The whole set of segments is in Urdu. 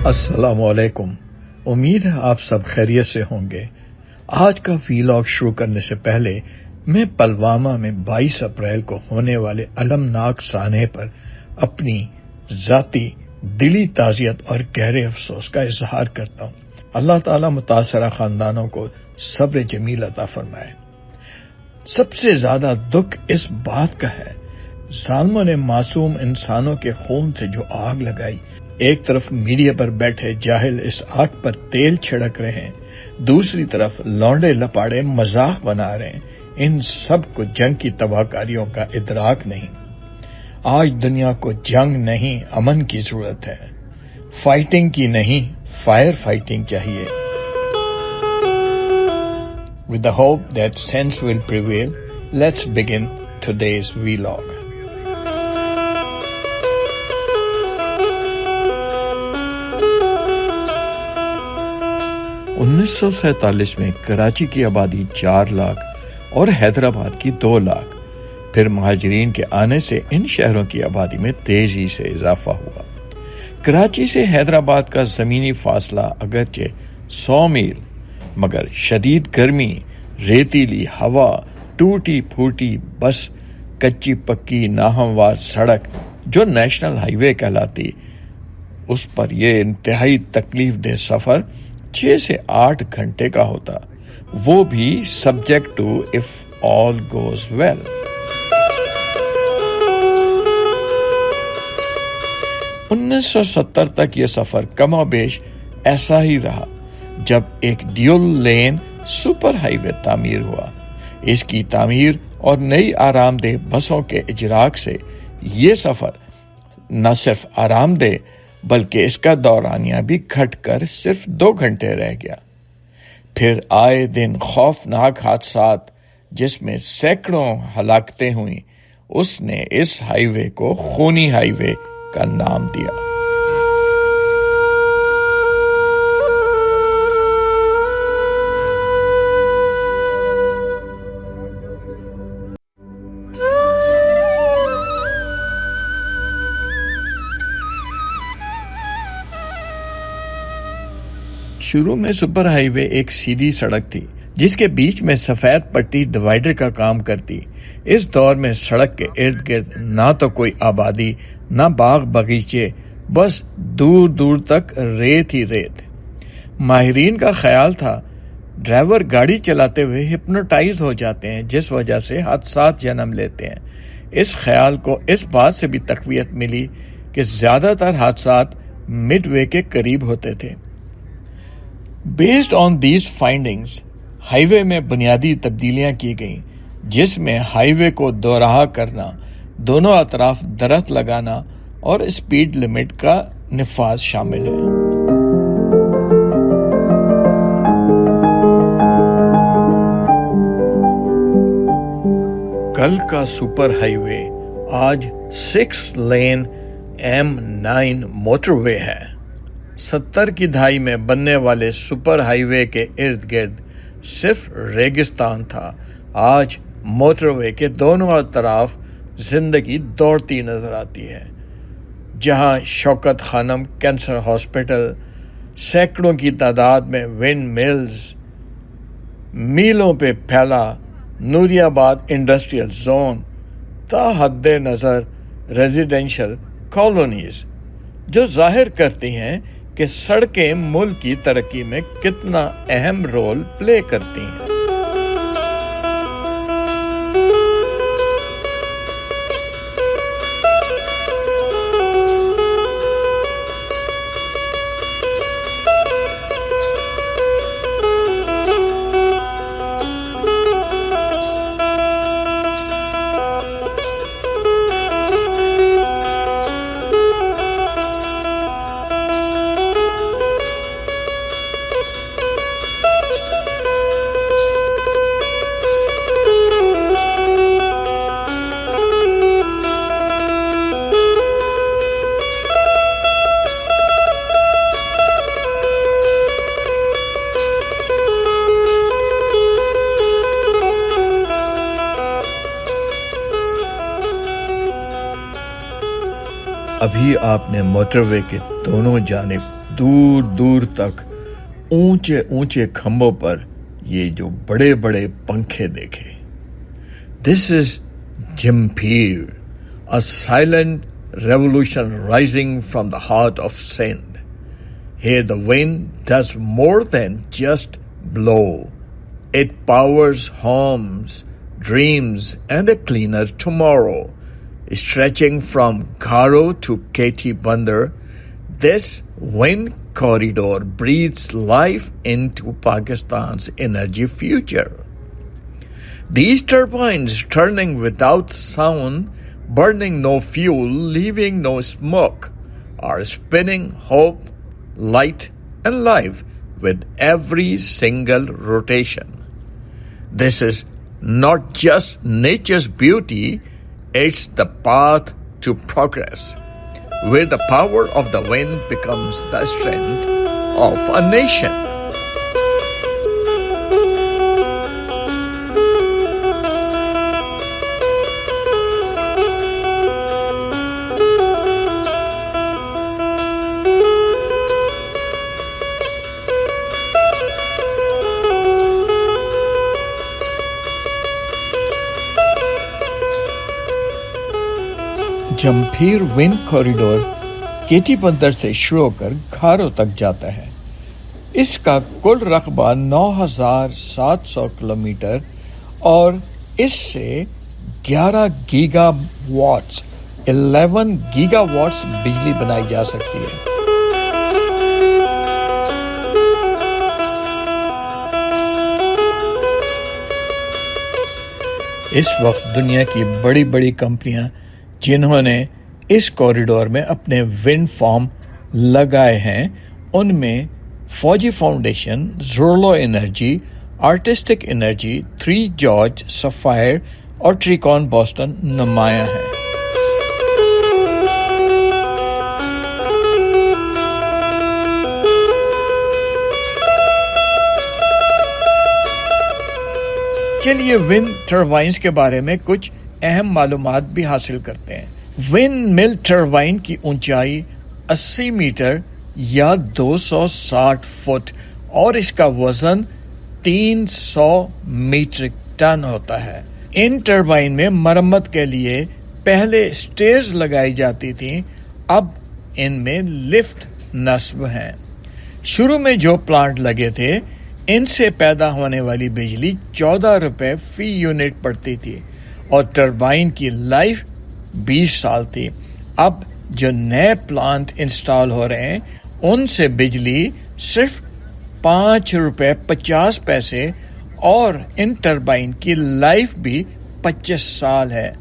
السلام علیکم. امید ہے آپ سب خیریت سے ہوں گے. آج کا ویلاگ شروع کرنے سے پہلے میں پلوامہ میں 22 اپریل کو ہونے والے المناک سانحے پر اپنی ذاتی دلی تعزیت اور گہرے افسوس کا اظہار کرتا ہوں. اللہ تعالی متاثرہ خاندانوں کو صبر جمیل عطا فرمائے. سب سے زیادہ دکھ اس بات کا ہے ظالموں نے معصوم انسانوں کے خون سے جو آگ لگائی. ایک طرف میڈیا پر بیٹھے جاہل اس آگ پر تیل چھڑک رہے ہیں، دوسری طرف لونڈے لپاڑے مذاق بنا رہے ہیں. ان سب کو جنگ کی تباہ کاریوں کا ادراک نہیں. آج دنیا کو جنگ نہیں امن کی ضرورت ہے. فائٹنگ کی نہیں فائر فائٹنگ چاہیے. With the hope that sense will prevail, let's begin today's vlog. انیس سو 47 میں کراچی کی آبادی 4 لاکھ اور حیدرآباد کی 2 لاکھ. پھر مہاجرین کے آنے سے ان شہروں کی آبادی میں تیزی سے اضافہ ہوا. کراچی سے حیدرآباد کا زمینی فاصلہ اگرچہ 100 میل، مگر شدید گرمی، ریتیلی ہوا، ٹوٹی پھوٹی بس، کچی پکی ناہموار سڑک جو نیشنل ہائی وے کہلاتی، اس پر یہ انتہائی تکلیف دہ سفر 6 سے 8 گھنٹے کا ہوتا، وہ بھی subject to if all goes well. انیس سو 70 تک یہ سفر کم و بیش ایسا ہی رہا جب ایک ڈیول لین سپر ہائی وے تعمیر ہوا. اس کی تعمیر اور نئی آرام دہ بسوں کے اجراک سے یہ سفر نہ صرف آرام دہ بلکہ اس کا دورانیہ بھی گھٹ کر صرف 2 گھنٹے رہ گیا. پھر آئے دن خوفناک حادثات جس میں سینکڑوں ہلاکتیں ہوئیں، اس نے اس ہائی وے کو خونی ہائی وے کا نام دیا. شروع میں سپر ہائی وے ایک سیدھی سڑک تھی جس کے بیچ میں سفید پٹی ڈیوائیڈر کا کام کرتی. اس دور میں سڑک کے ارد گرد نہ تو کوئی آبادی، نہ باغ باغیچے، بس دور دور تک ریت ہی ریت. ماہرین کا خیال تھا ڈرائیور گاڑی چلاتے ہوئے ہپنوٹائز ہو جاتے ہیں جس وجہ سے حادثات جنم لیتے ہیں. اس خیال کو اس بات سے بھی تقویت ملی کہ زیادہ تر حادثات مڈ وے کے قریب ہوتے تھے. Based on these findings, highway میں بنیادی تبدیلیاں کی گئیں جس میں ہائی وے کو دوراہا کرنا، دونوں اطراف درخت لگانا اور اسپیڈ لمٹ کا نفاذ شامل ہے. کل کا سپر ہائی وے آج 6 لین M9 موٹر وے ہے. 70 کی دہائی میں بننے والے سپر ہائی وے کے ارد گرد صرف ریگستان تھا. آج موٹر وے کے دونوں اطراف زندگی دوڑتی نظر آتی ہے. جہاں شوکت خانم کینسر ہاسپٹل، سینکڑوں کی تعداد میں ونڈ ملز، میلوں پہ پھیلا نوری آباد انڈسٹریل زون، تا حد نظر ریزیڈینشل کالونیز جو ظاہر کرتی ہیں کہ سڑکیں ملک کی ترقی میں کتنا اہم رول پلے کرتی ہیں. ابھی آپ نے موٹر وے کے دونوں جانب دور دور تک اونچے اونچے کھمبوں پر یہ جو بڑے بڑے پنکھے دیکھے. This is Jampir, a silent revolution rising from the heart of Sindh. Here the wind does more than just blow. It powers homes, dreams, and a cleaner tomorrow. Stretching from Garo to Keti Bandar, this wind corridor breathes life into Pakistan's energy future. These turbines turning without sound, burning no fuel, leaving no smoke, are spinning hope, light, and life with every single rotation. This is not just nature's beauty, it's the path to progress, where the power of the wind becomes the strength of a nation. Jhimpir wind corridor Keti Bandar سے شروع ہو کر گھاروں تک جاتا ہے. اس کا کل رقبہ 9,700 کلومیٹر اور اس سے 11 گیگا واٹس بجلی بنائی جا سکتی ہے. اس وقت دنیا کی بڑی بڑی کمپنیاں جنہوں نے اس کوریڈور میں اپنے ونڈ فارم لگائے ہیں ان میں فوجی foundation, Zorlu energy, artistic energy, 3 George, sapphire اور ٹریکون بوسٹن نمایاں ہیں. چلیے ونڈ ٹربائنز کے بارے میں کچھ اہم معلومات بھی حاصل کرتے ہیں. ونڈ مل ٹربائن کی اونچائی 80 میٹر یا 260 فٹ اور اس کا وزن 300 میٹرک ٹن ہوتا ہے. ان ٹربائن میں مرمت کے لیے پہلے سٹیئرز لگائی جاتی تھیں، اب ان میں لفٹ نصب ہیں. شروع میں جو پلانٹ لگے تھے ان سے پیدا ہونے والی بجلی 14 روپے فی یونٹ پڑتی تھی اور ٹربائن کی لائف 20 سال تھی. اب جو نئے پلانٹ انسٹال ہو رہے ہیں ان سے بجلی صرف 5 روپے 50 پیسے اور ان ٹربائن کی لائف بھی 25 سال ہے.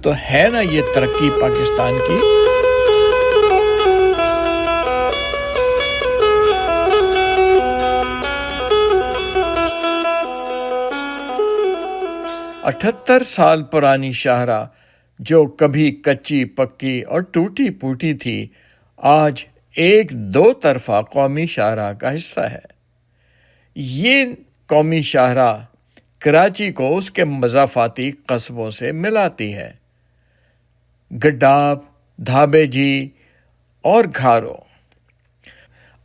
تو ہے نا یہ ترقی پاکستان کی. اٹھتر سال پرانی شاہراہ جو کبھی کچی پکی اور ٹوٹی پوٹی تھی آج ایک 2 طرفہ قومی شاہراہ کا حصہ ہے. یہ قومی شاہراہ کراچی کو اس کے مضافاتی قصبوں سے ملاتی ہے، گڈاب، دھابے جی اور گھارو.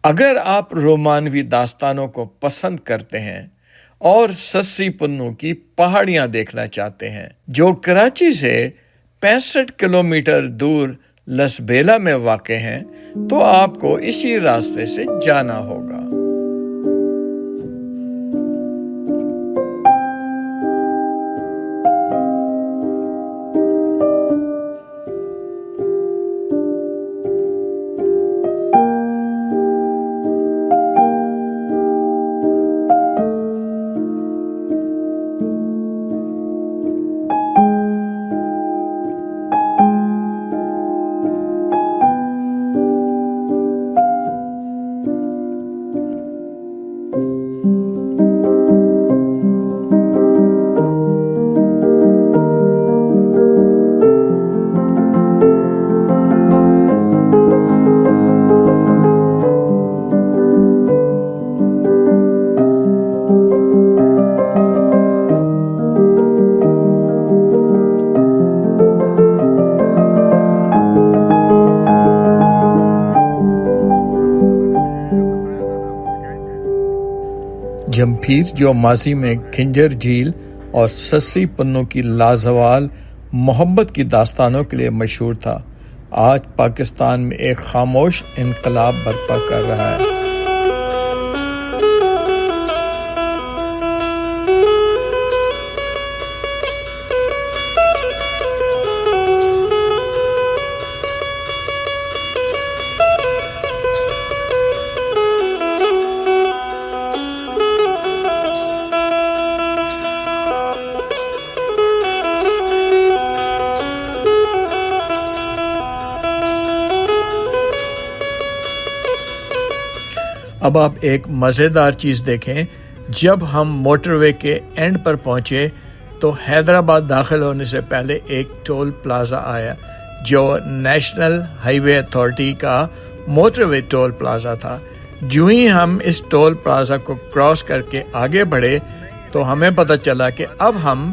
اگر آپ رومانوی داستانوں کو پسند کرتے ہیں اور سسی پنوں کی پہاڑیاں دیکھنا چاہتے ہیں جو کراچی سے 65 کلومیٹر دور لسبیلا میں واقع ہیں تو آپ کو اسی راستے سے جانا ہوگا. جمپھیر جو ماضی میں کھنجر جھیل اور سسری پنوں کی لازوال محبت کی داستانوں کے لیے مشہور تھا، آج پاکستان میں ایک خاموش انقلاب برپا کر رہا ہے۔ اب آپ ایک مزیدار چیز دیکھیں، جب ہم موٹر وے کے اینڈ پر پہنچے تو حیدرآباد داخل ہونے سے پہلے ایک ٹول پلازا آیا جو نیشنل ہائی وے اتھارٹی کا موٹر وے ٹول پلازا تھا۔ جو ہی ہم اس ٹول پلازا کو کراس کر کے آگے بڑھے تو ہمیں پتہ چلا کہ اب ہم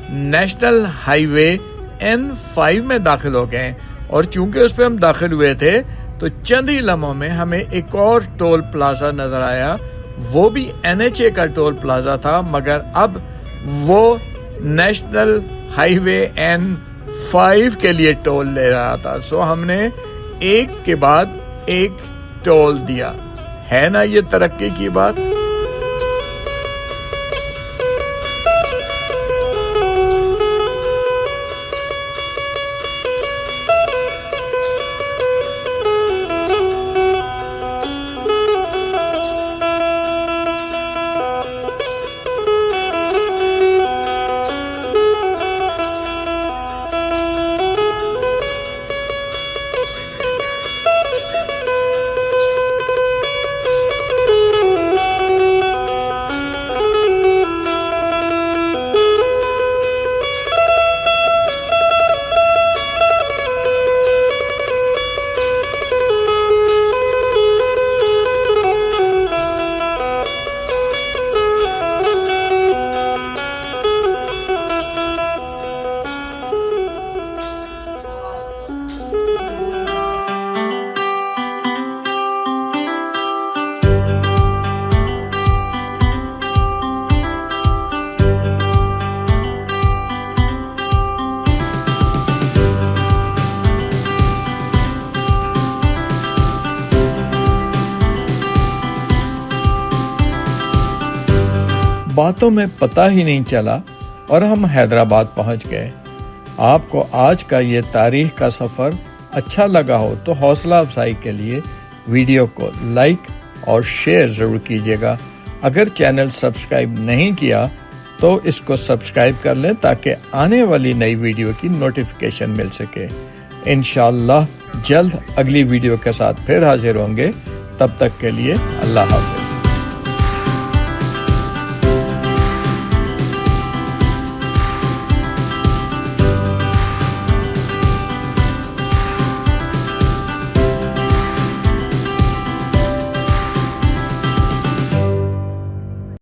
نیشنل ہائی وے N5 میں داخل ہو گئے، اور چونکہ اس پہ ہم داخل ہوئے تھے تو چند ہی لمحوں میں ہمیں ایک اور ٹول پلازا نظر آیا، وہ بھی NHA کا ٹول پلازا تھا، مگر اب وہ نیشنل ہائی وے N5 کے لیے ٹول لے رہا تھا۔ سو ہم نے ایک کے بعد ایک ٹول دیا۔ ہے نا یہ ترقی کی بات؟ باتوں میں پتہ ہی نہیں چلا اور ہم حیدرآباد پہنچ گئے۔ آپ کو آج کا یہ تاریخ کا سفر اچھا لگا ہو تو حوصلہ افزائی کے لیے ویڈیو کو لائک اور شیئر ضرور کیجیے گا۔ اگر چینل سبسکرائب نہیں کیا تو اس کو سبسکرائب کر لیں تاکہ آنے والی نئی ویڈیو کی نوٹیفیکیشن مل سکے۔ انشاءاللہ جلد اگلی ویڈیو کے ساتھ پھر حاضر ہوں گے، تب تک کے لیے اللہ حافظ۔